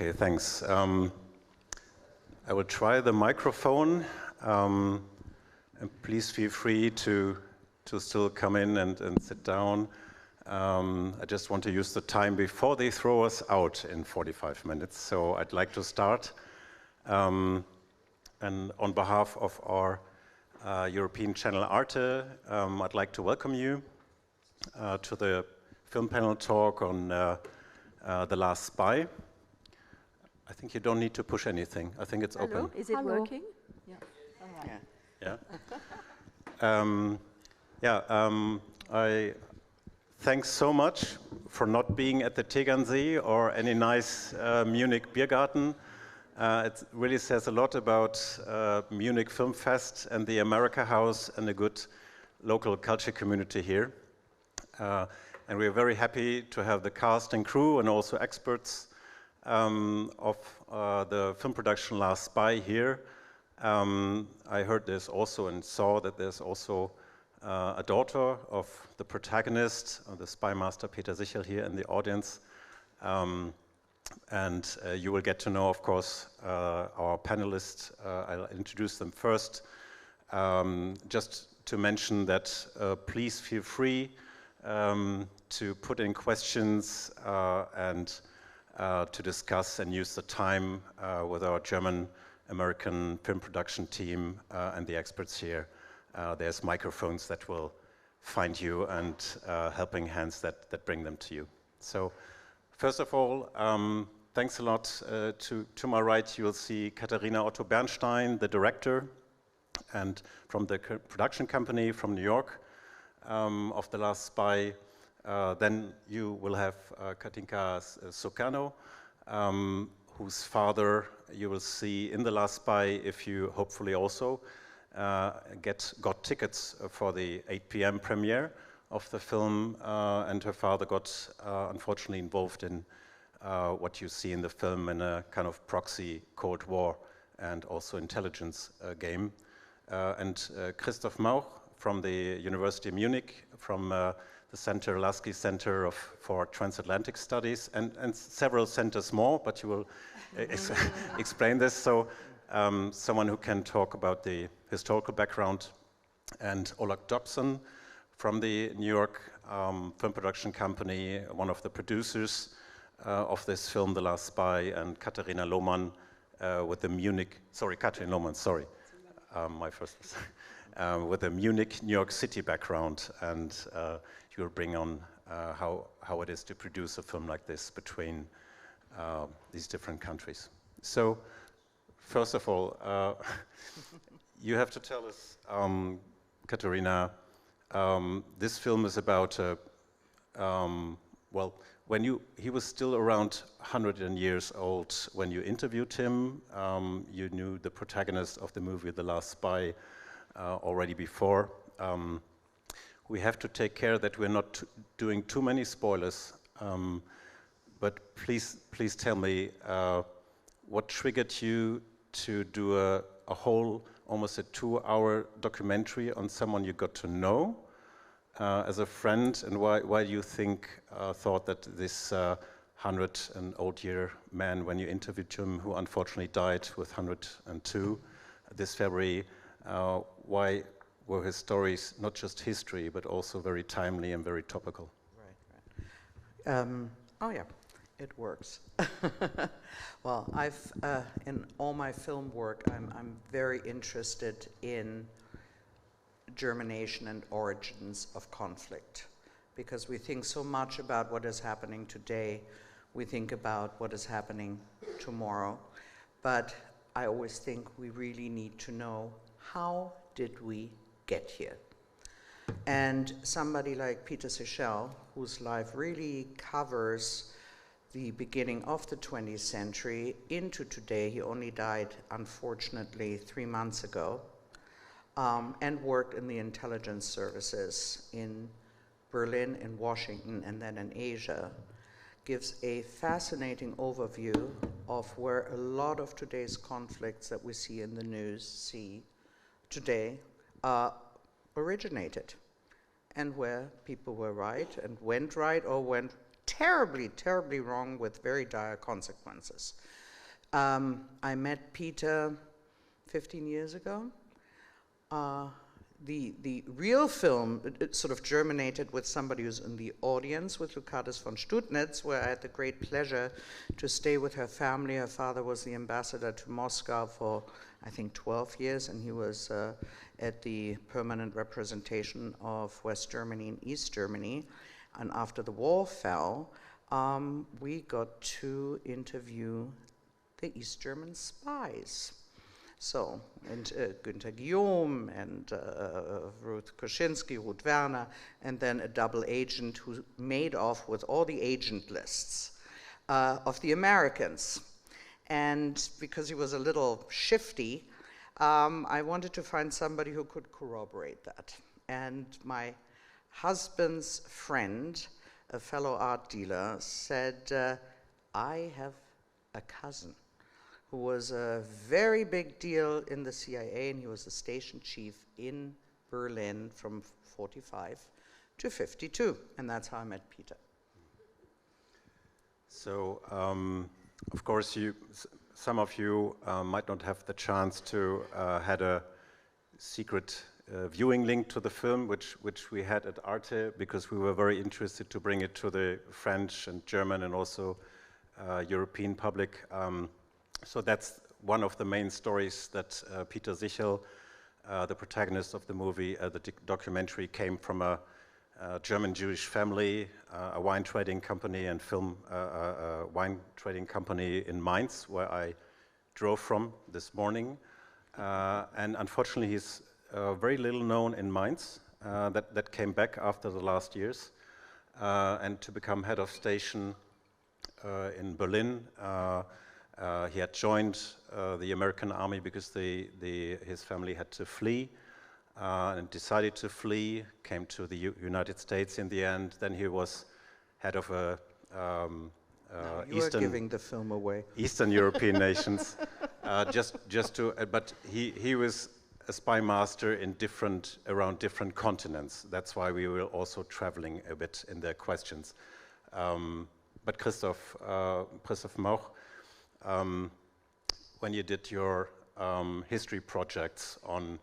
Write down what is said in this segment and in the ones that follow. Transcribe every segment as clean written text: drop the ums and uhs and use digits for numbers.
Okay, thanks. I will try the microphone, and please feel free to still come in and sit down. I just want to use the time before they throw us out in 45 minutes, so I'd like to start. And on behalf of our European channel Arte, I'd like to welcome you to the film panel talk on The Last Spy. I think you don't need to push anything. I think it's open. Is it working? Yeah. I thanks so much for not being at the Tegernsee or any nice Munich Biergarten. It really says a lot about Munich Film Fest and the America House and a good local culture community here. And we're very happy to have the cast and crew and also experts of the film production Last Spy here. I heard this also and saw that there's also a daughter of the protagonist, the spy master Peter Sichel, here in the audience. And you will get to know, of course, our panelists. I'll introduce them first. Just to mention that please feel free to put in questions and to discuss and use the time with our German-American film production team and the experts here. There's microphones that will find you and helping hands that bring them to you. So first of all, thanks a lot. To my right, you will see Katharina Otto-Bernstein, the director, and from the production company from New York of The Last Spy. Then you will have Kathrin Soekarno, whose father you will see in The Last Spy if you hopefully also got tickets for the 8 p.m. premiere of the film, and her father got unfortunately involved in what you see in the film in a kind of proxy Cold War and also intelligence game. And Christof Mauch from the University of Munich, from the center, Lasky Center for Transatlantic Studies, and several centers more, but you will explain this. So someone who can talk about the historical background, and Oleg Dubson from the New York film production company, one of the producers of this film, The Last Spy, and Katharina Lohmann with the Munich, sorry, Kathrin Lohmann, sorry, my first mistake, with a Munich, New York City background, and you will bring on how it is to produce a film like this between these different countries. So, first of all, you have to tell us, Katharina, this film is about, well, he was still around 100 years old when you interviewed him. You knew the protagonist of the movie The Last Spy already before. We have to take care that we're not doing too many spoilers, but please tell me what triggered you to do a whole, almost a 2-hour documentary on someone you got to know as a friend, and why you thought that this 100-and-old-year man, when you interviewed him, who unfortunately died with 102 this February, why were his stories not just history, but also very timely and very topical? Right. Oh yeah, it works. Well, in all my film work, I'm very interested in germination and origins of conflict, because we think so much about what is happening today, we think about what is happening tomorrow, but I always think we really need to know, how did we get here? And somebody like Peter Sichel, whose life really covers the beginning of the 20th century into today, he only died, unfortunately, 3 months ago, and worked in the intelligence services in Berlin, in Washington, and then in Asia, gives a fascinating overview of where a lot of today's conflicts that we see in the news today originated, and where people were right and went right or went terribly, terribly wrong with very dire consequences. I met Peter 15 years ago. The real film, it sort of germinated with somebody who's in the audience, with Lucadis von Studnitz, where I had the great pleasure to stay with her family. Her father was the ambassador to Moscow for, I think, 12 years, and he was at the permanent representation of West Germany and East Germany. And after the wall fell, we got to interview the East German spies. So, and Günther Guillaume and Ruth Koschinski, Ruth Werner, and then a double agent who made off with all the agent lists of the Americans. And because he was a little shifty, I wanted to find somebody who could corroborate that. And my husband's friend, a fellow art dealer, said, I have a cousin who was a very big deal in the CIA, and he was the station chief in Berlin from 45 to 52, and that's how I met Peter. So, of course, some of you might not have the chance to had a secret viewing link to the film, which we had at Arte, because we were very interested to bring it to the French and German and also European public. So that's one of the main stories that Peter Sichel, the protagonist of the movie, the documentary, came from a German Jewish family, a wine trading company and wine trading company in Mainz, where I drove from this morning. And unfortunately, he's very little known in Mainz. That came back after the last years, and to become head of station in Berlin. He had joined the American army because his family had to flee and decided to flee, came to the United States in the end. Then he was head of a you are giving the film away. Eastern European nations. But he was a spy master in around different continents. That's why we were also traveling a bit in their questions. But Christof Mauch, when you did your history projects on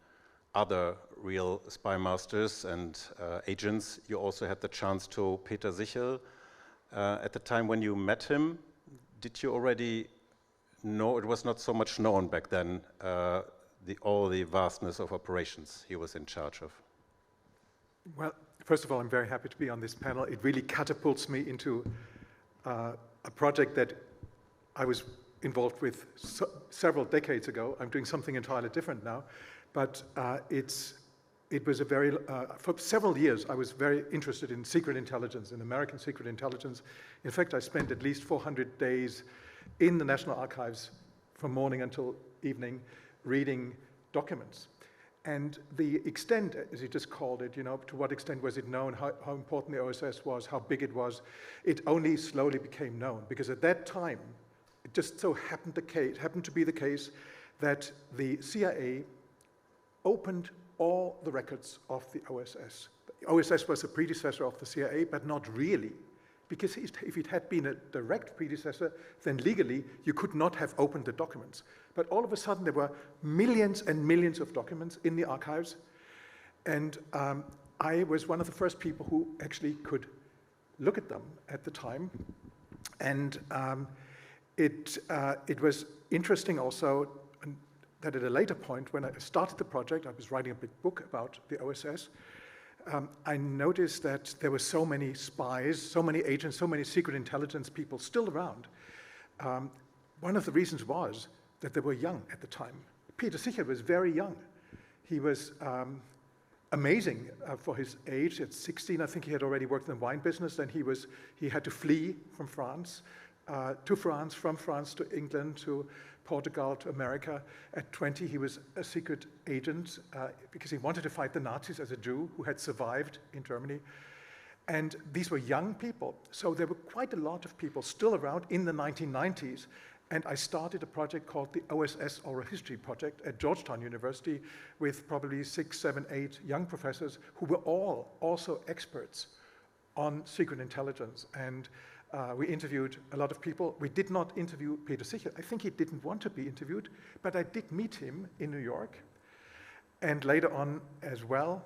other real spy masters and agents, you also had the chance to Peter Sichel. At the time when you met him, did you already know, it was not so much known back then, all the vastness of operations he was in charge of? Well, first of all, I'm very happy to be on this panel. It really catapults me into a project that I was involved with several decades ago. I'm doing something entirely different now, but it was a very, for several years, I was very interested in secret intelligence, in American secret intelligence. In fact, I spent at least 400 days in the National Archives from morning until evening reading documents. And the extent, as you just called it, to what extent was it known, how important the OSS was, how big it was, it only slowly became known. Because at that time, it just so happened to be the case that the CIA opened all the records of the OSS. The OSS was a predecessor of the CIA, but not really. Because if it had been a direct predecessor, then legally you could not have opened the documents. But all of a sudden there were millions and millions of documents in the archives. And I was one of the first people who actually could look at them at the time. And it was interesting also that at a later point, when I started the project, I was writing a big book about the OSS. I noticed that there were so many spies, so many agents, so many secret intelligence people still around. One of the reasons was that they were young at the time. Peter Sichel was very young. He was amazing for his age. At 16, I think he had already worked in the wine business. Then he had to flee from France, from France to England, to Portugal, to America. At 20, he was a secret agent because he wanted to fight the Nazis as a Jew who had survived in Germany. And these were young people. So there were quite a lot of people still around in the 1990s. And I started a project called the OSS Oral History Project at Georgetown University with probably 6, 7, 8 young professors who were all also experts on secret intelligence. And we interviewed a lot of people. We did not interview Peter Sichel. I think he didn't want to be interviewed, but I did meet him in New York. And later on as well,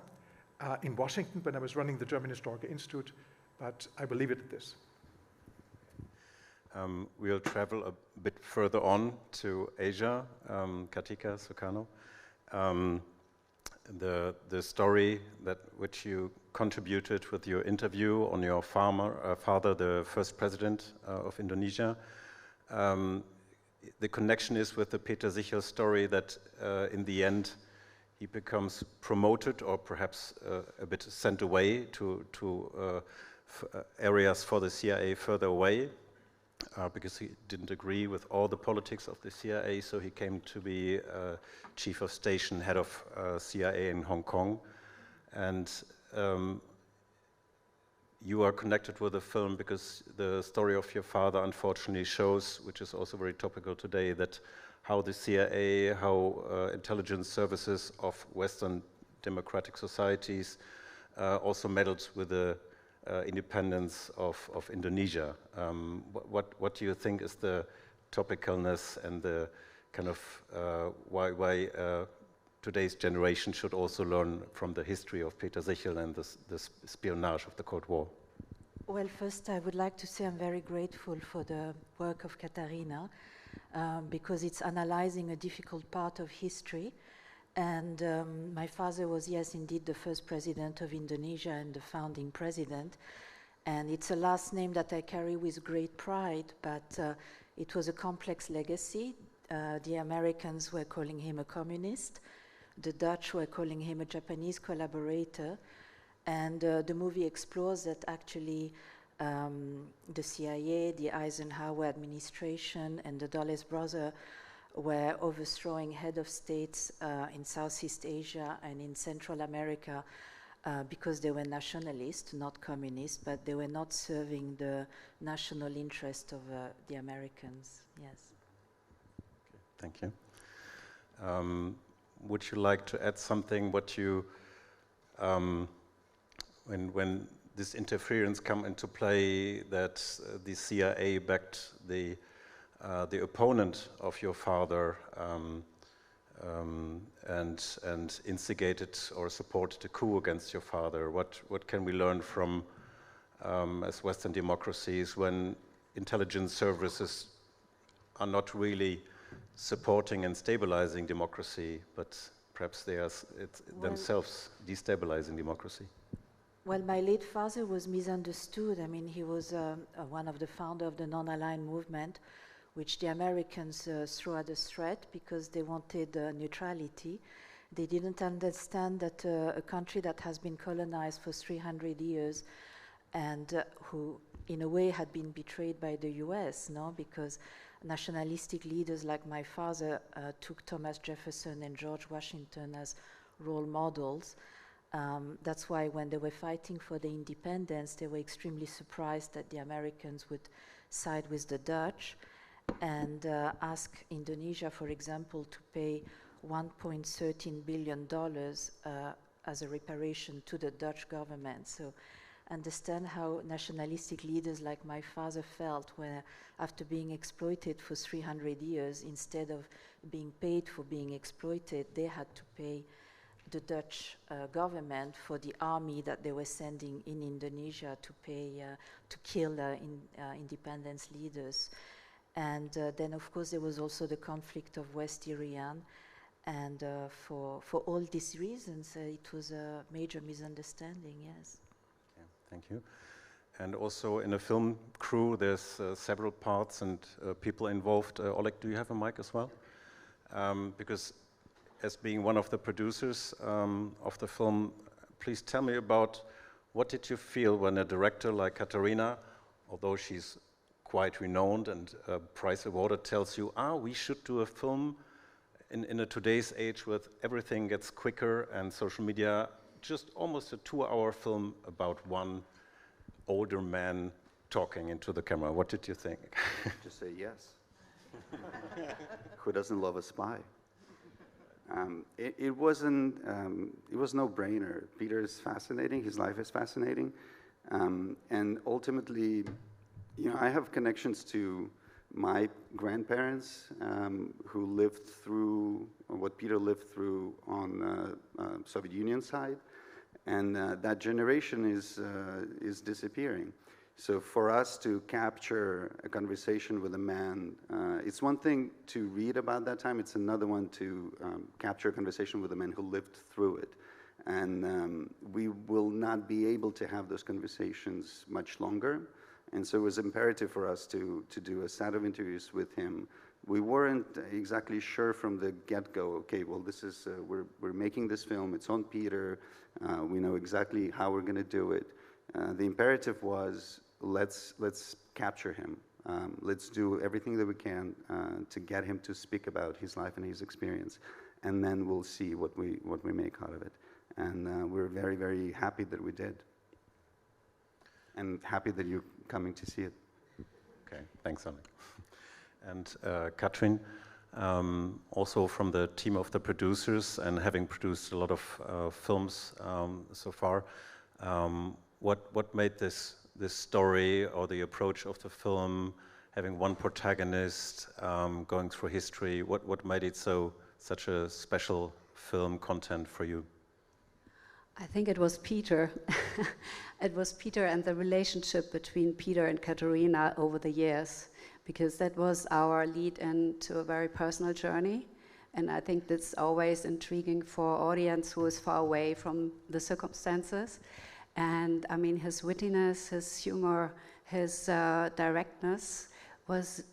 in Washington, when I was running the German Historical Institute, but I will leave it at this. We'll travel a bit further on to Asia, Kattika Soekarno. The story which you contributed with your interview on your father, the first president of Indonesia. The connection is with the Peter Sichel story that in the end he becomes promoted or perhaps a bit sent away to areas for the CIA further away because he didn't agree with all the politics of the CIA, so he came to be chief of station, head of CIA in Hong Kong. And you are connected with the film because the story of your father unfortunately shows, which is also very topical today, that how the CIA, how intelligence services of Western democratic societies also meddled with the independence of Indonesia. What do you think is the topicalness and the kind of why today's generation should also learn from the history of Peter Sichel and this espionage of the Cold War? Well, first I would like to say I'm very grateful for the work of Katharina because it's analyzing a difficult part of history. And my father was, yes, indeed, the first president of Indonesia and the founding president. And it's a last name that I carry with great pride, but it was a complex legacy. The Americans were calling him a communist. The Dutch were calling him a Japanese collaborator. And the movie explores that actually the CIA, the Eisenhower administration, and the Dulles brothers were overthrowing head of states in Southeast Asia and in Central America because they were nationalists, not communists, but they were not serving the national interest of the Americans. Yes. Okay, thank you. Would you like to add something? What you, when this interference come into play, that the CIA backed the opponent of your father and instigated or supported a coup against your father. What can we learn from as Western democracies when intelligence services are not really supporting and stabilizing democracy, but perhaps they are themselves destabilizing democracy? Well, my late father was misunderstood. I mean, he was one of the founders of the non-aligned movement, which the Americans threw at a threat because they wanted neutrality. They didn't understand that a country that has been colonized for 300 years and who, in a way, had been betrayed by the US, no? Because nationalistic leaders like my father took Thomas Jefferson and George Washington as role models. That's why when they were fighting for the independence, they were extremely surprised that the Americans would side with the Dutch and ask Indonesia, for example, to pay $1.13 billion as a reparation to the Dutch government. So understand how nationalistic leaders like my father felt when, after being exploited for 300 years, instead of being paid for being exploited, they had to pay the Dutch government for the army that they were sending in Indonesia to pay to kill independence leaders. And then, of course, there was also the conflict of West Irian. And for all these reasons, it was a major misunderstanding, yes. Okay, thank you. And also in a film crew, there's several parts and people involved. Oleg, do you have a mic as well? Because as being one of the producers of the film, please tell me about what did you feel when a director like Katharina, although she's quite renowned and prize awarded, tells you, we should do a film in a today's age with everything gets quicker and social media, just almost a 2-hour film about one older man talking into the camera. What did you think? Just say yes. Who doesn't love a spy? It was no brainer. Peter is fascinating. His life is fascinating. And ultimately, you know, I have connections to my grandparents who lived through what Peter lived through on Soviet Union side, and that generation is disappearing. So for us to capture a conversation with a man, it's one thing to read about that time, it's another one to capture a conversation with a man who lived through it. And we will not be able to have those conversations much longer. And so it was imperative for us to do a set of interviews with him. We weren't exactly sure from the get-go, okay, well, this is, we're making this film, it's on Peter, we know exactly how we're gonna do it. The imperative was, let's capture him. Let's do everything that we can to get him to speak about his life and his experience. And then we'll see what we make out of it. And we're very, very happy that we did. And happy that you're coming to see it. Okay, thanks, Oleg. And Kathrin, also from the team of the producers and having produced a lot of films so far, what made this story or the approach of the film, having one protagonist, going through history, what made it such a special film content for you? I think it was Peter. It was Peter and the relationship between Peter and Katharina over the years, because that was our lead into a very personal journey. And I think that's always intriguing for audience who is far away from the circumstances. And I mean, his wittiness, his humor, his directness was,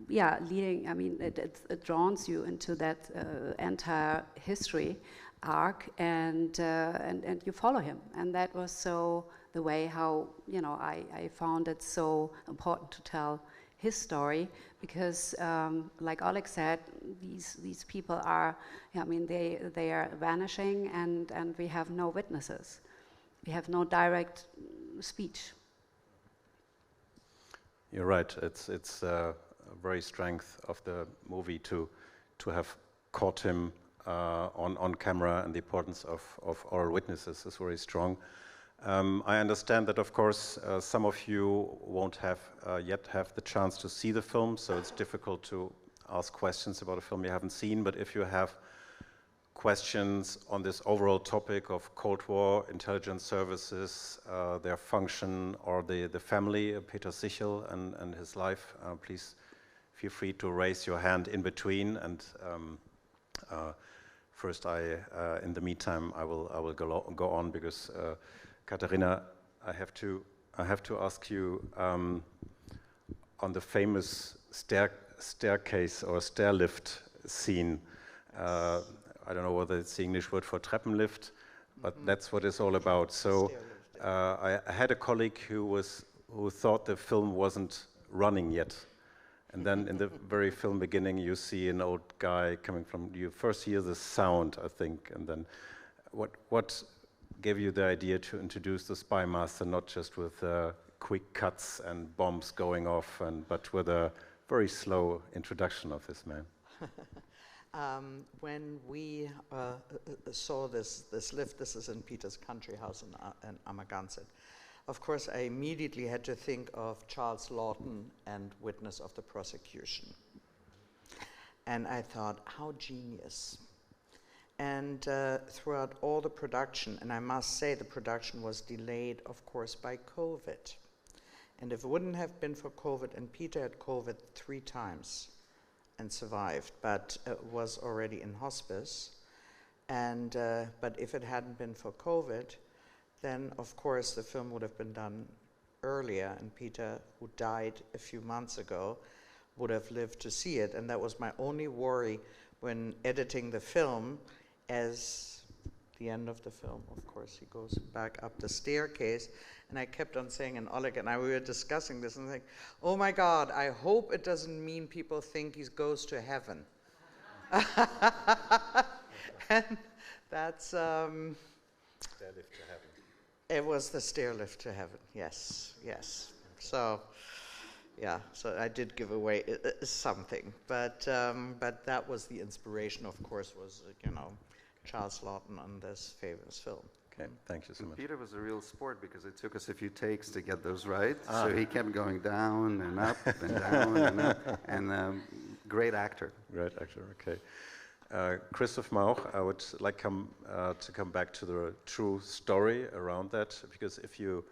yeah, leading, I mean, it draws you into that entire history arc, and you follow him. And that was so the way how, you know, I found it so important to tell his story, because like Oleg said, these people are, I mean, they are vanishing, and we have no witnesses. We have no direct speech. You're right. It's a very strength of the movie to have caught him on camera, and the importance of oral witnesses is very strong. I understand that, of course, some of you won't have yet have the chance to see the film, so it's difficult to ask questions about a film you haven't seen. But if you have questions on this overall topic of Cold War, intelligence services, their function, or the family, Peter Sichel and his life, please feel free to raise your hand in between. And first, in the meantime, I will go on, because Katharina, I have to ask you on the famous staircase or stair lift scene. I don't know whether it's the English word for Treppenlift, but that's what it's all about. So I had a colleague who thought the film wasn't running yet. And then in the very film beginning, you see an old guy coming from, you first hear the sound, I think, and then what gave you the idea to introduce the spy master, not just with quick cuts and bombs going off, but with a very slow introduction of this man? When we saw this lift, this is in Peter's country house in Amagansett. Of course, I immediately had to think of Charles Lawton and Witness of the Prosecution. And I thought, how genius. And throughout all the production, and I must say the production was delayed, of course, by COVID. And if it wouldn't have been for COVID, and Peter had COVID 3 times and survived, but was already in hospice. And but if it hadn't been for COVID, then of course the film would have been done earlier, and Peter, who died a few months ago, would have lived to see it. And that was my only worry when editing the film. As the end of the film, of course, he goes back up the staircase, and I kept on saying, and Oleg and I, we were discussing this, and like, oh my God, I hope it doesn't mean people think he goes to heaven. And that's Stair lift to heaven. It was the stair lift to heaven. Yes, yes. So, yeah. So I did give away something, but that was the inspiration. Of course, was Charles Lawton on this famous film. Okay, thank you so much. Peter was a real sport because it took us a few takes to get those right. So he kept going down and up and down and up. And great actor. Great actor, okay. Christof, Mauch, I would like to come back to the true story around that, because if you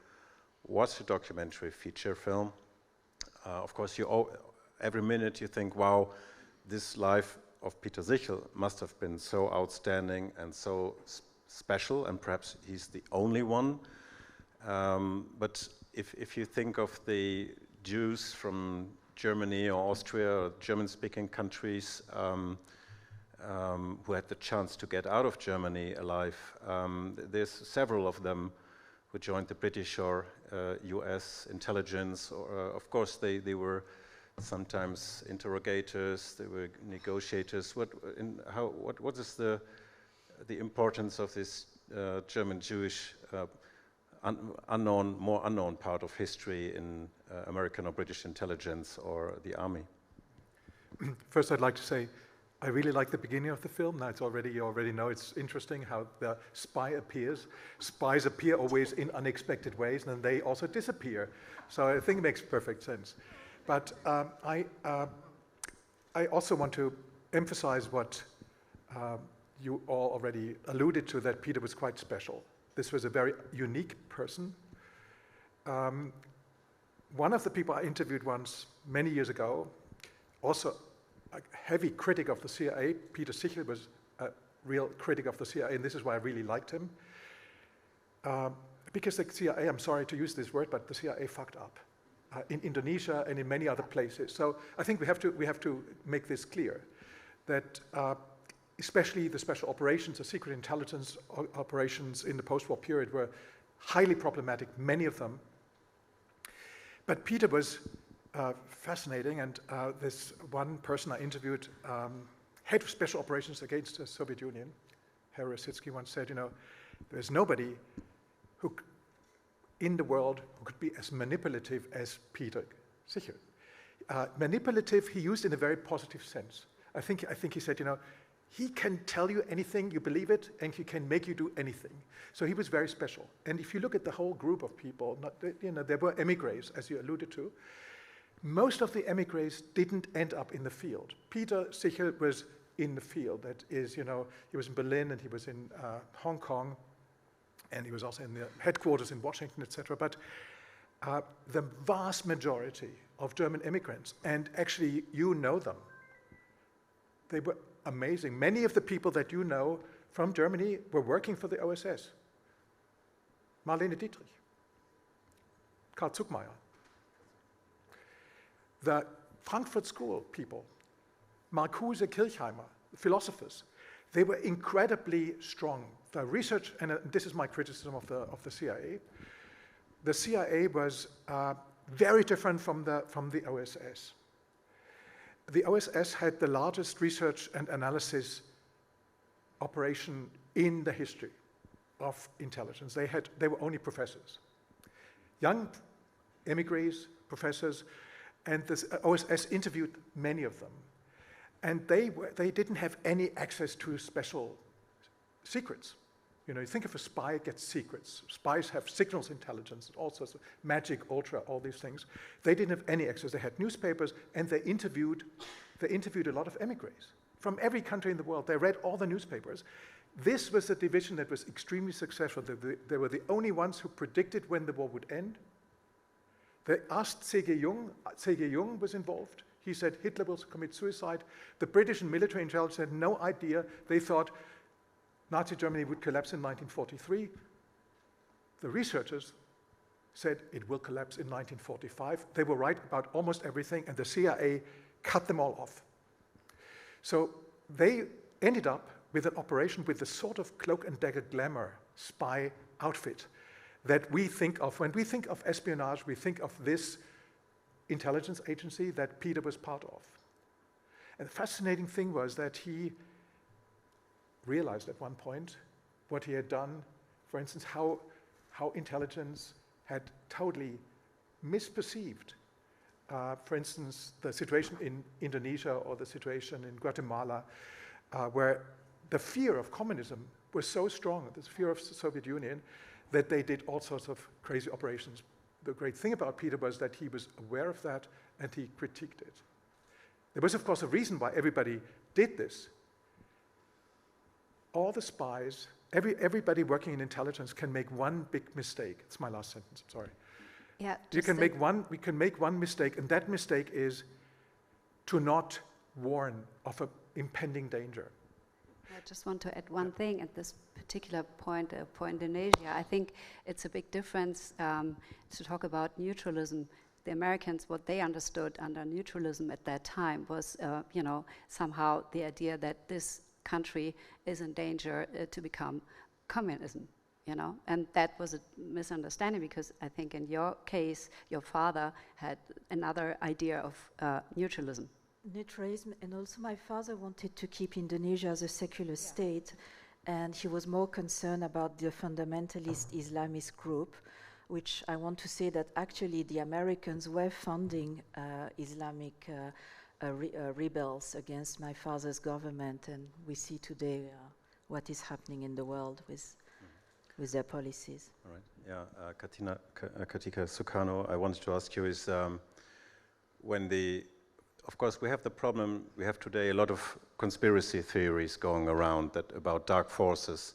watch a documentary feature film, of course, every minute you think, wow, this life of Peter Sichel must have been so outstanding and so special, and perhaps he's the only one. But if you think of the Jews from Germany or Austria or German-speaking countries who had the chance to get out of Germany alive, there's several of them who joined the British or US intelligence. Of course, they were sometimes interrogators, they were negotiators. What is the importance of this German Jewish more unknown part of history in American or British intelligence or the army? First, I'd like to say I really like the beginning of the film. Now you already know it's interesting how the spy appears. Spies appear always in unexpected ways, and then they also disappear. So I think it makes perfect sense. But I also want to emphasize what you all already alluded to, that Peter was quite special. This was a very unique person. One of the people I interviewed once, many years ago, also a heavy critic of the CIA, Peter Sichel was a real critic of the CIA, and this is why I really liked him. Because the CIA, I'm sorry to use this word, but the CIA fucked up in Indonesia and in many other places. So I think we have to make this clear, that especially the special operations, the secret intelligence operations in the post-war period were highly problematic, many of them. But Peter was fascinating, and this one person I interviewed, head of special operations against the Soviet Union, Harry Rositsky, once said, there's nobody in the world who could be as manipulative as Peter Sichel. Manipulative, he used in a very positive sense. I think he said, he can tell you anything, you believe it, and he can make you do anything. So he was very special. And if you look at the whole group of people, there were emigres, as you alluded to. Most of the emigres didn't end up in the field. Peter Sichel was in the field. That is, he was in Berlin, and he was in Hong Kong, and he was also in the headquarters in Washington, etc. But the vast majority of German immigrants, and actually you know them, they were amazing. Many of the people that you know from Germany were working for the OSS. Marlene Dietrich, Karl Zuckmayer, the Frankfurt School people, Marcuse, Kirchheimer, philosophers, they were incredibly strong. The research, and this is my criticism of the CIA, the CIA was very different from the OSS. The OSS had the largest research and analysis operation in the history of intelligence. They were only professors, young emigres, professors, and the OSS interviewed many of them. And they didn't have any access to special secrets. You think of a spy gets secrets. Spies have signals intelligence, all sorts of magic, ultra, all these things. They didn't have any access. They had newspapers, and they interviewed a lot of emigres from every country in the world. They read all the newspapers. This was a division that was extremely successful. They were the only ones who predicted when the war would end. They asked C.G. Jung. C.G. Jung was involved. He said Hitler will commit suicide. The British and military intelligence had no idea. They thought Nazi Germany would collapse in 1943. The researchers said it will collapse in 1945. They were right about almost everything, and the CIA cut them all off. So they ended up with an operation with the sort of cloak and dagger glamour spy outfit that we think of. When we think of espionage, we think of this intelligence agency that Peter was part of. And the fascinating thing was that he realized at one point what he had done, for instance, how intelligence had totally misperceived, for instance, the situation in Indonesia or the situation in Guatemala, where the fear of communism was so strong, this fear of the Soviet Union, that they did all sorts of crazy operations. The great thing about Peter was that he was aware of that and he critiqued it. There was, of course, a reason why everybody did this. All the spies, everybody working in intelligence can make one big mistake. It's my last sentence, I'm sorry. Yeah, we can make one mistake, and that mistake is to not warn of an impending danger. I just want to add one thing at this particular point for Indonesia. I think it's a big difference to talk about neutralism. The Americans, what they understood under neutralism at that time was, somehow the idea that this country is in danger to become communism, and that was a misunderstanding, because I think in your case, your father had another idea of neutralism. Neutralism, and also my father wanted to keep Indonesia as a secular state, and he was more concerned about the fundamentalist Islamist group, which I want to say that actually the Americans were funding Islamic rebels against my father's government, and we see today what is happening in the world with their policies. All right. Yeah, Katika Soekarno, I wanted to ask you is of course, we have the problem, we have today a lot of conspiracy theories going around about dark forces.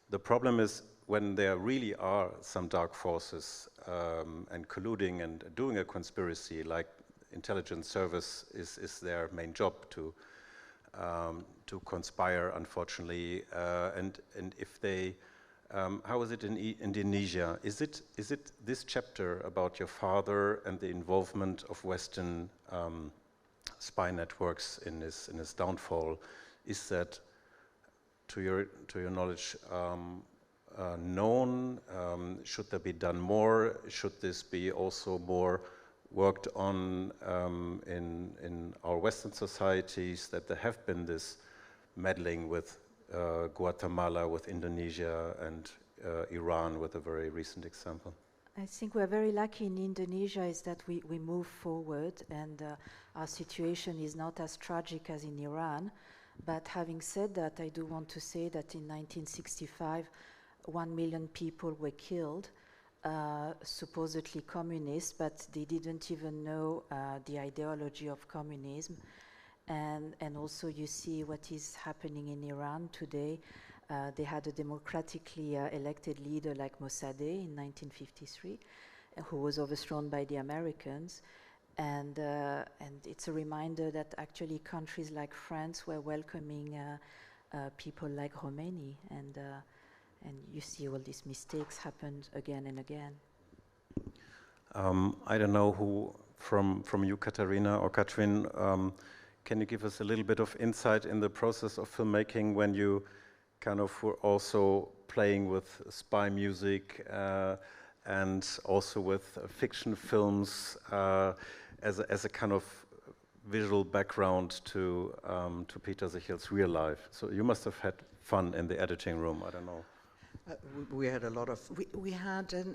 The problem is when there really are some dark forces and colluding and doing a conspiracy, like intelligence service is their main job to conspire, unfortunately. And if they, how is it in Indonesia? Is it this chapter about your father and the involvement of Western spy networks in his downfall? Is that, to your knowledge, known? Should there be done more? Should this be also more worked on in our Western societies, that there have been this meddling with Guatemala, with Indonesia, and Iran with a very recent example? I think we're very lucky in Indonesia is that we move forward, and our situation is not as tragic as in Iran. But having said that, I do want to say that in 1965, 1 million people were killed, supposedly communists, but they didn't even know the ideology of communism. And also you see what is happening in Iran today. They had a democratically elected leader like Mossadegh in 1953, who was overthrown by the Americans. And it's a reminder that actually countries like France were welcoming people like Khomeini, and you see all these mistakes happened again and again. I don't know who from you, Katharina or Kathrin, can you give us a little bit of insight in the process of filmmaking when you kind of were also playing with spy music and also with fiction films as a kind of visual background to Peter Sichel's real life? So you must have had fun in the editing room, I don't know. We had a lot of, we had a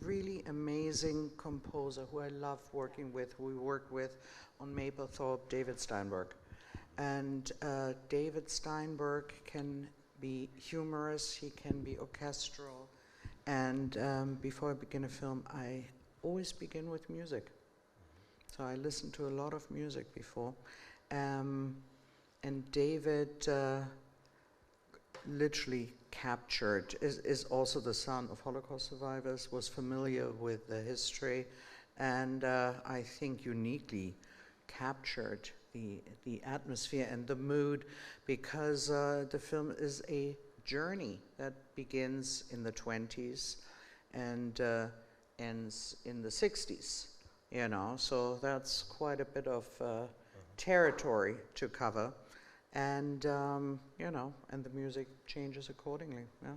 really amazing composer who I love working with, who we worked with on Mapplethorpe, David Steinberg. And David Steinberg can be humorous, he can be orchestral. And before I begin a film, I always begin with music. So I listened to a lot of music before. And David literally captured, is also the son of Holocaust survivors, was familiar with the history, and I think uniquely captured the atmosphere and the mood, because the film is a journey that begins in the 20s and ends in the 60s, you know, so that's quite a bit of territory to cover. And, you know, and the music changes accordingly, yeah.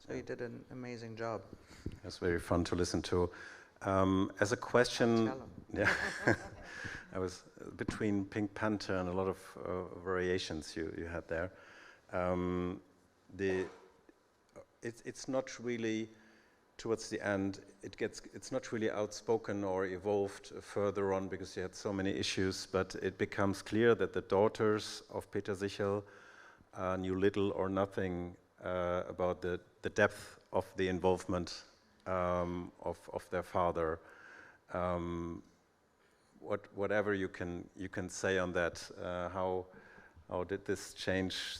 So he did an amazing job. It was very fun to listen to. As a question, yeah, I was between Pink Panther and a lot of variations you had there. It's not really, towards the end, it's not really outspoken or evolved further on because you had so many issues, but it becomes clear that the daughters of Peter Sichel knew little or nothing about the depth of the involvement of their father. Whatever you can say on that, how did this change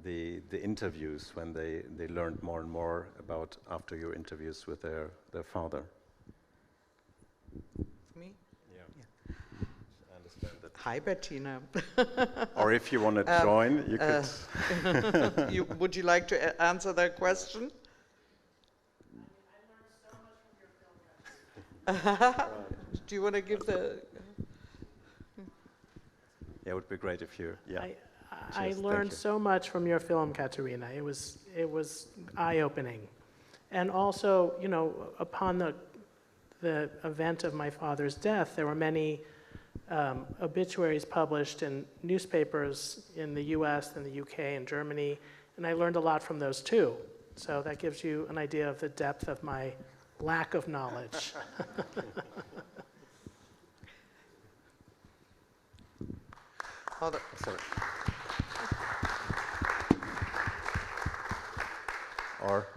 the interviews when they learned more and more about after your interviews with their father? Me? Yeah. I understand that. Hi, Bettina. Or if you want to join, you could. Would you like to answer that question? Do you want to give the... Yeah, it would be great if you, yeah. I learned so much from your film, Katharina. It was eye-opening. And also, you know, upon the event of my father's death, there were many obituaries published in newspapers in the US and the UK and Germany, and I learned a lot from those too. So that gives you an idea of the depth of my lack of knowledge. Sorry. Or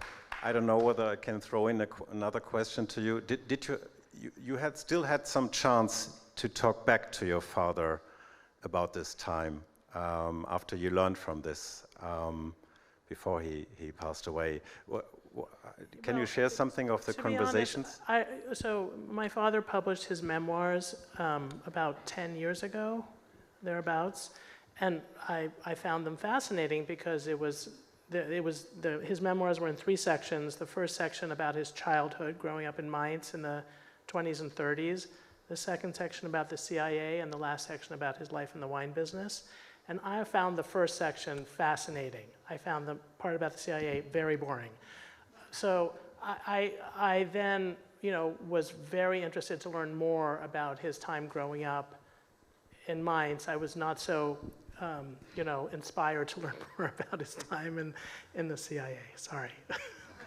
I don't know whether I can throw in another question to you. Did you had still had some chance to talk back to your father about this time after you learned from this before he passed away? Can you share something of the conversations? Be honest, so my father published his memoirs about 10 years ago, thereabouts, and I found them fascinating because his memoirs were in 3 sections. The first section about his childhood, growing up in Mainz in the 20s and 30s. The second section about the CIA, and the last section about his life in the wine business. And I found the first section fascinating. I found the part about the CIA very boring. So I then, you know, was very interested to learn more about his time growing up in Mainz. I was not so, you know, inspired to learn more about his time in the CIA. Sorry.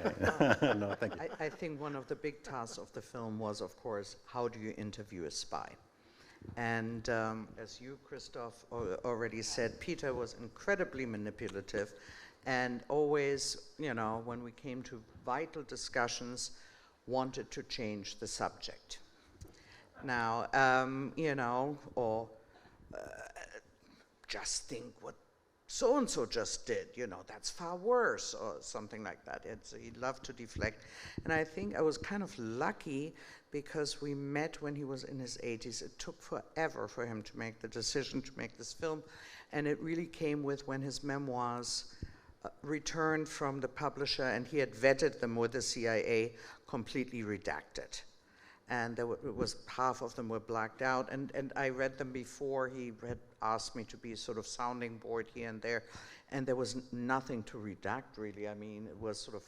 Okay. No, thank you. I think one of the big tasks of the film was, of course, how do you interview a spy? And as you, Christof, already said, Peter was incredibly manipulative and always, you know, when we came to vital discussions, wanted to change the subject. Now, you know, or just think what so-and-so just did, you know, that's far worse, or something like that. He loved to deflect. And I think I was kind of lucky because we met when he was in his 80s. It took forever for him to make the decision to make this film. And it really came with when his memoirs returned from the publisher, and he had vetted them with the CIA, completely redacted. And it was half of them were blacked out, and I read them before. He had asked me to be sort of sounding board here and there was nothing to redact, really. I mean, it was sort of,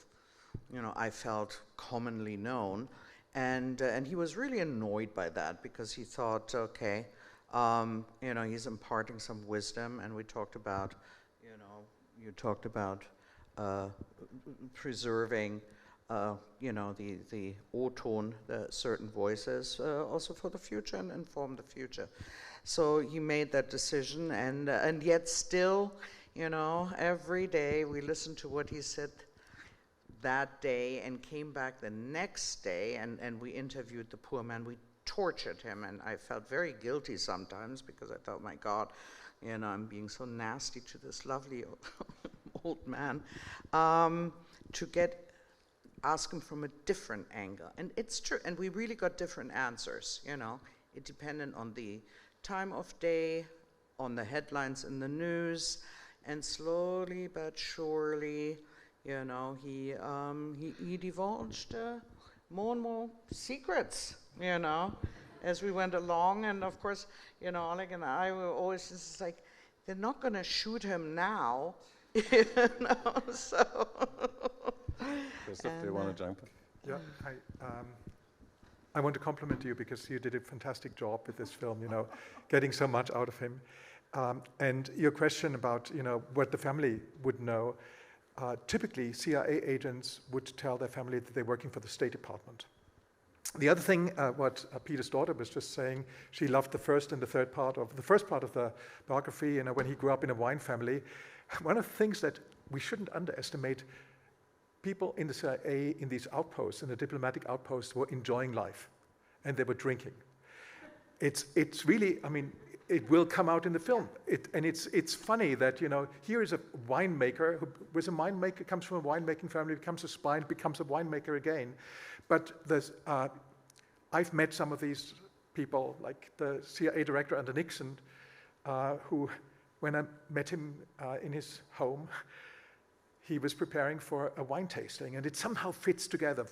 you know, I felt commonly known, and he was really annoyed by that because he thought, okay, you know, he's imparting some wisdom, and we talked about, you know, you talked about preserving. You know, the O-tone, the certain voices, also for the future and inform the future. So he made that decision, and yet still, you know, every day we listened to what he said that day and came back the next day, and we interviewed the poor man. We tortured him, and I felt very guilty sometimes because I thought, my God, you know, I'm being so nasty to this lovely old man. To ask him from a different angle. And it's true, and we really got different answers, you know. It depended on the time of day, on the headlines in the news, and slowly but surely, you know, he divulged more and more secrets, you know, as we went along. And of course, you know, Oleg and I were always just like, they're not gonna shoot him now, you know, so. Christof, do you want to jump in? Yeah, I want to compliment you because you did a fantastic job with this film, you know, getting so much out of him. And your question about, you know, what the family would know, typically CIA agents would tell their family that they're working for the State Department. The other thing, what Peter's daughter was just saying, she loved the first and the third part of the first part of the biography, you know, when he grew up in a wine family. one of the things that we shouldn't underestimate, people in the CIA, in these outposts, in the diplomatic outposts, were enjoying life, and they were drinking. It's really, I mean, it will come out in the film. It's funny that, you know, here is a winemaker who was a winemaker, comes from a winemaking family, becomes a spy, and becomes a winemaker again. But there's, I've met some of these people, like the CIA director under Nixon, who, when I met him in his home, he was preparing for a wine tasting, and it somehow fits together.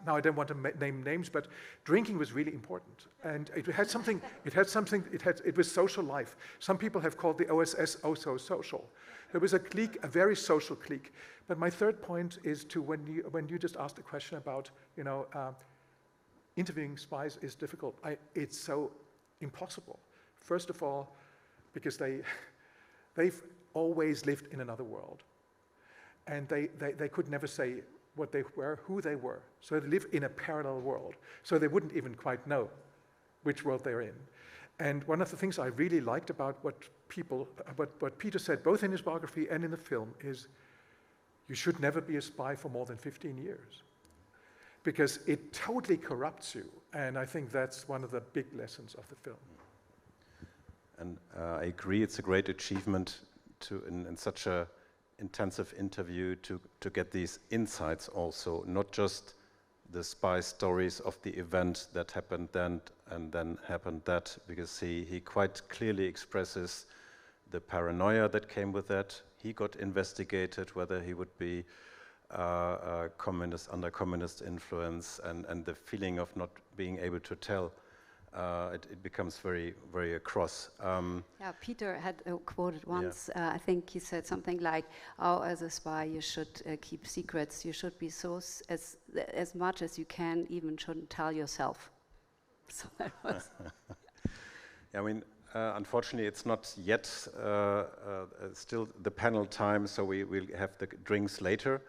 Now I don't want to name names, but drinking was really important, and it had something. It was social life. Some people have called the OSS also social. There was a clique, a very social clique. But my third point is to when you just asked a question about, you know, interviewing spies is difficult. It's so impossible. First of all, because they've always lived in another world, and they could never say what they were, who they were. So they live in a parallel world. So they wouldn't even quite know which world they're in. And one of the things I really liked about what Peter said, both in his biography and in the film, is you should never be a spy for more than 15 years. Because it totally corrupts you. And I think that's one of the big lessons of the film. And I agree, it's a great achievement to, in such a intensive interview, to get these insights also, not just the spy stories of the event that happened then and then happened that, because he quite clearly expresses the paranoia that came with that. He got investigated whether he would be communist, under communist influence, and the feeling of not being able to tell. It becomes very, very across. Yeah, Peter had quoted once, I think he said something like, oh, as a spy you should keep secrets, you should be so, as much as you can, even shouldn't tell yourself. So that was... Yeah, I mean, unfortunately it's not yet still the panel time, so we'll have the drinks later.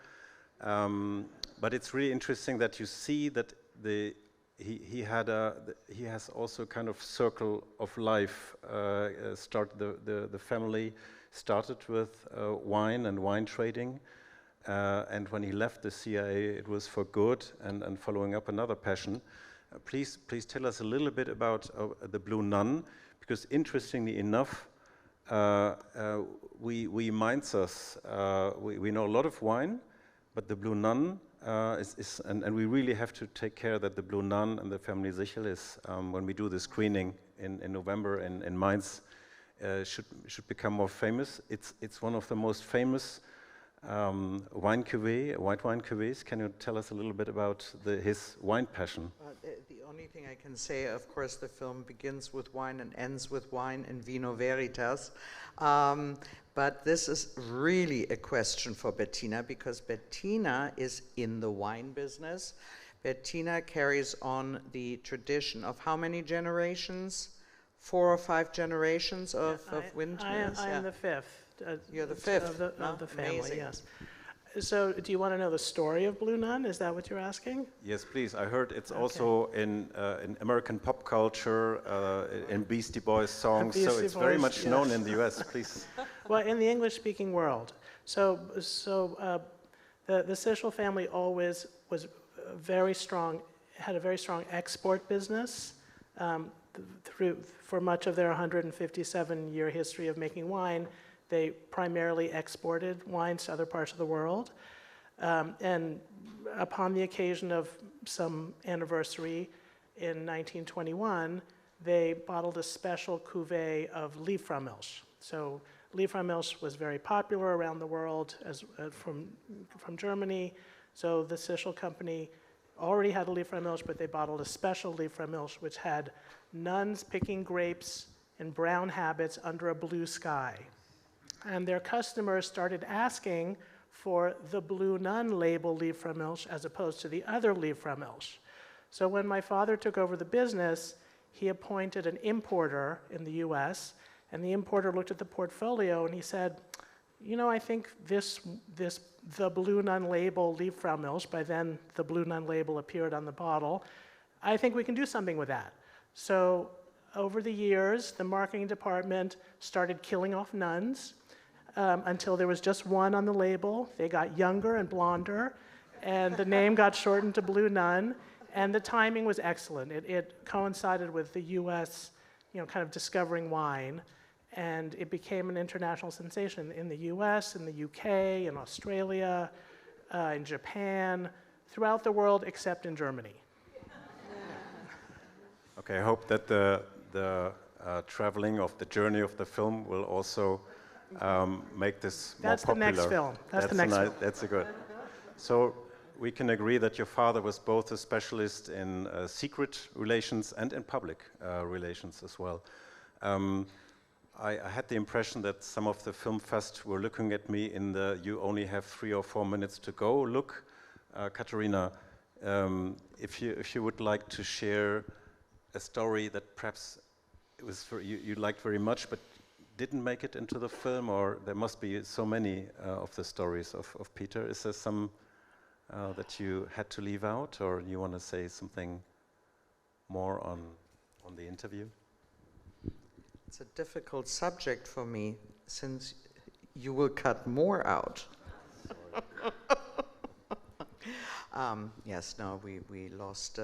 But it's really interesting that you see that he has also kind of circle of life. The family started with wine and wine trading, and when he left the CIA, it was for good and following up another passion. Please tell us a little bit about the Blue Nun, because interestingly enough, we Mainzers, we know a lot of wine, but the Blue Nun and we really have to take care that the Blue Nun and the family Sichel is, when we do the screening in November in Mainz, should become more famous. It's one of the most famous white wine cuvées. Can you tell us a little bit about his wine passion? The only thing I can say, of course, the film begins with wine and ends with wine in vino veritas. But this is really a question for Bettina, because Bettina is in the wine business. Bettina carries on the tradition of how many generations? 4 or 5 generations of windmills? I am the fifth. You're the fifth of the family, amazing. yes. So do you want to know the story of Blue Nun? Is that what you're asking? Yes, please. I heard it's also in American pop culture, in Beastie Boys songs, so it's very much known in the US. Please. Well, in the English-speaking world. So the Sichel family always was very strong, had a very strong export business for much of their 157-year history of making wine. They primarily exported wines to other parts of the world. And upon the occasion of some anniversary in 1921, they bottled a special cuvée of Liefraumilch. So Liefraumilch was very popular around the world from Germany. So the Sichel company already had a Liefraumilch, but they bottled a special Liefraumilch which had nuns picking grapes in brown habits under a blue sky. And their customers started asking for the Blue Nun label Liefraumilch as opposed to the other Liefraumilch. So when my father took over the business, he appointed an importer in the US, and the importer looked at the portfolio and he said, you know, I think the Blue Nun label Liefraumilch, by then the Blue Nun label appeared on the bottle, I think we can do something with that. So over the years, the marketing department started killing off nuns. until there was just one on the label. They got younger and blonder, and the name got shortened to Blue Nun, and the timing was excellent. It coincided with the US, kind of discovering wine, and it became an international sensation in the US, in the UK, in Australia, in Japan, throughout the world except in Germany. Okay, I hope that the traveling of the journey of the film will also make this more popular. That's the next film. That's the next film. That's a good. So we can agree that your father was both a specialist in secret relations and in public relations as well. I had the impression that some of the FilmFest were looking at me in the "you only have 3 or 4 minutes to go" look. Katharina, if you would like to share a story that perhaps it was you liked very much, but didn't make it into the film, or there must be so many of the stories of Peter. Is there some that you had to leave out, or you want to say something more on the interview? It's a difficult subject for me, since you will cut more out. Yes, no, we lost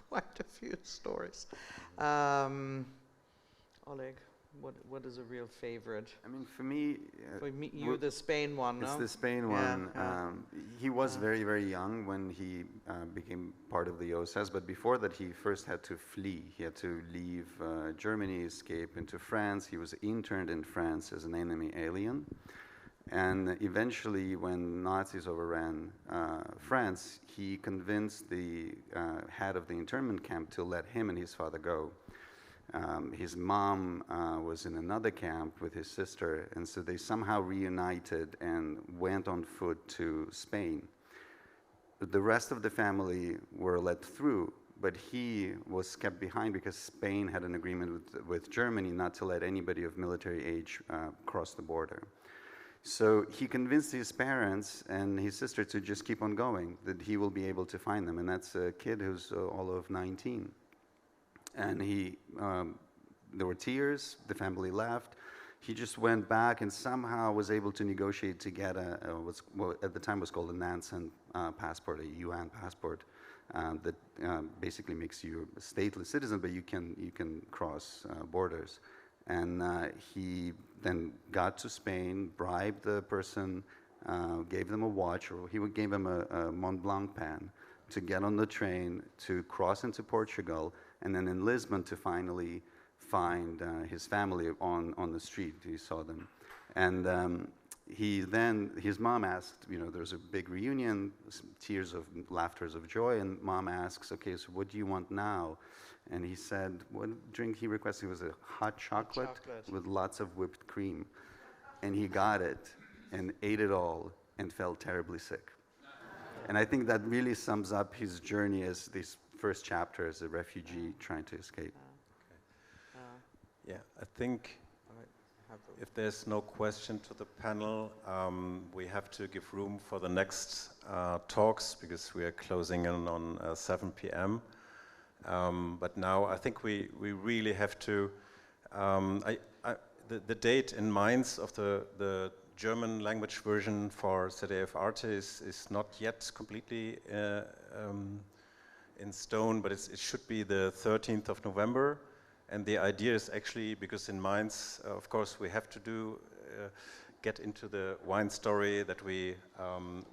quite a few stories. Oleg, what is a real favorite? I mean, for me, you the Spain one, no? It's the Spain one. He was very, very young when he became part of the OSS, but before that he first had to flee. He had to leave Germany, escape into France. He was interned in France as an enemy alien. And eventually, when Nazis overran France, he convinced the head of the internment camp to let him and his father go. His mom was in another camp with his sister, and so they somehow reunited and went on foot to Spain. The rest of the family were let through, but he was kept behind because Spain had an agreement with Germany not to let anybody of military age cross the border. So he convinced his parents and his sister to just keep on going, that he will be able to find them, and that's a kid who's all of 19. And there were tears, the family left. He just went back and somehow was able to negotiate to get what at the time was called a Nansen passport, a UN passport, that basically makes you a stateless citizen, but you can cross borders. And he then got to Spain, bribed the person, gave them a watch, or he gave them a Mont Blanc pen to get on the train to cross into Portugal, and then in Lisbon to finally find his family on the street. He saw them. And his mom asked, there's a big reunion, tears of laughters of joy, and mom asks, okay, so what do you want now? And he said, what drink he requested was a hot chocolate with lots of whipped cream. And he got it and ate it all and felt terribly sick. And I think that really sums up his journey as this first chapter as a refugee trying to escape. Yeah, I think if there's no question to the panel, we have to give room for the next talks, because we are closing in on 7 p.m. But now I think we really have to, the date in Mainz of the German language version for ZDF Arte is not yet completely in stone, but it should be the 13th of November. And the idea is actually, because in Mainz, of course, we have to get into the wine story, that we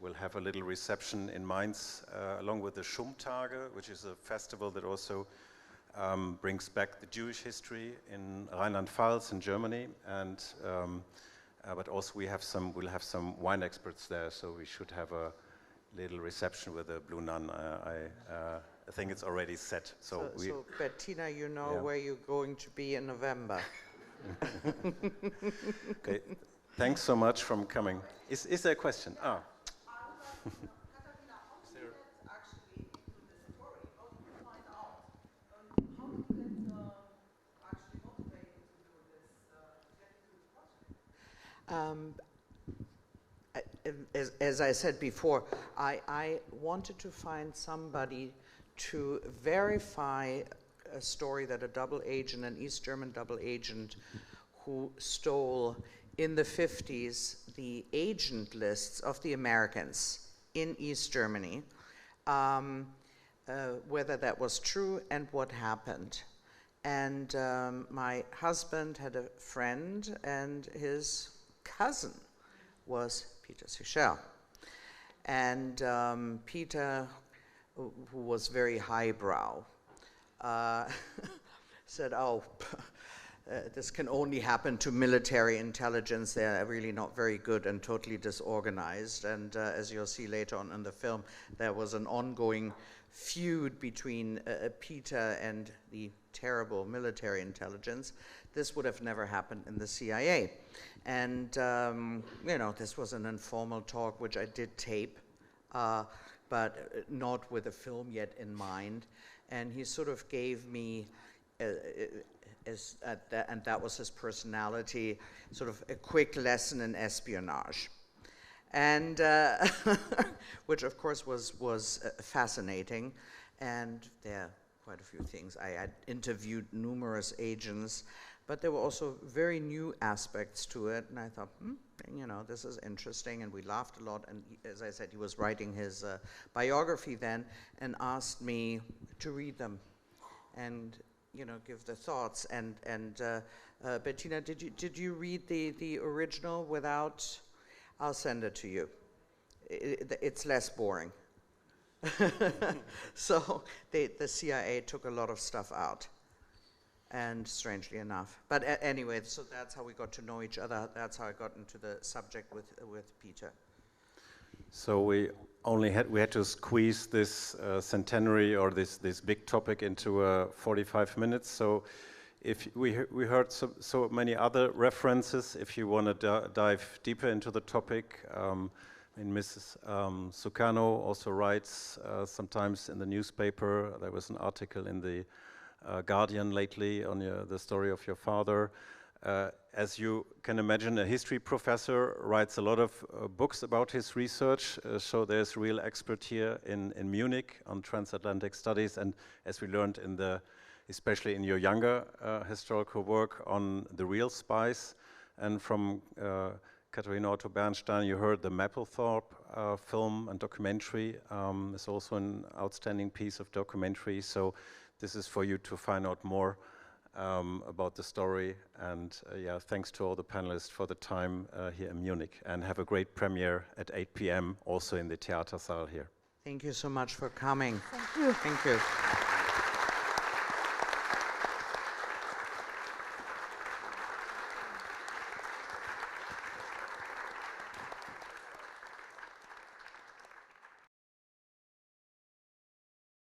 will have a little reception in Mainz along with the Schumtage, which is a festival that also brings back the Jewish history in Rheinland-Pfalz in Germany, and but also we'll have some wine experts there, so we should have a little reception with a Blue Nun. I think it's already set. So Bettina, where you're going to be in November. Okay, thanks so much for coming. Is there a question? Katharina, how did you get actually into this story? How did you find out? How did you get actually motivated to do this, get into this project? As I said before, I wanted to find somebody to verify a story that a double agent, an East German double agent, who stole in the 50s, the agent lists of the Americans in East Germany, whether that was true and what happened. And my husband had a friend, and his cousin was Peter Sichel. And Peter, who was very highbrow, said, oh, this can only happen to military intelligence. They're really not very good and totally disorganized. And as you'll see later on in the film, there was an ongoing feud between Peter and the terrible military intelligence. This would have never happened in the CIA. And, you know, this was an informal talk, which I did tape, but not with a film yet in mind. And he sort of gave me, and that was his personality, sort of a quick lesson in espionage. And which of course was fascinating, and there are quite a few things. I had interviewed numerous agents, but there were also very new aspects to it, and I thought, you know, this is interesting, and we laughed a lot. And as I said, he was writing his biography then, and asked me to read them, and you know, give the thoughts. And Bettina, did you read the original without? I'll send it to you. It's less boring. So the CIA took a lot of stuff out, and strangely enough. But anyway, so that's how we got to know each other. That's how I got into the subject with Peter. So we had to squeeze this centenary or this big topic into 45 minutes. So if we heard so many other references, if you want to dive deeper into the topic, and Mrs. Soekarno also writes sometimes in the newspaper. There was an article in the Guardian lately on the story of your father. As you can imagine, a history professor writes a lot of books about his research, so there's real expert here in Munich on transatlantic studies, and as we learned especially in your younger historical work on the real spies, and from Katharina Otto-Bernstein, you heard the Mapplethorpe film and documentary. It's also an outstanding piece of documentary, so this is for you to find out more about the story. And yeah, thanks to all the panelists for the time here in Munich, and have a great premiere at 8 p.m. also in the Theatersaal here. Thank you so much for coming. Thank you. Thank you.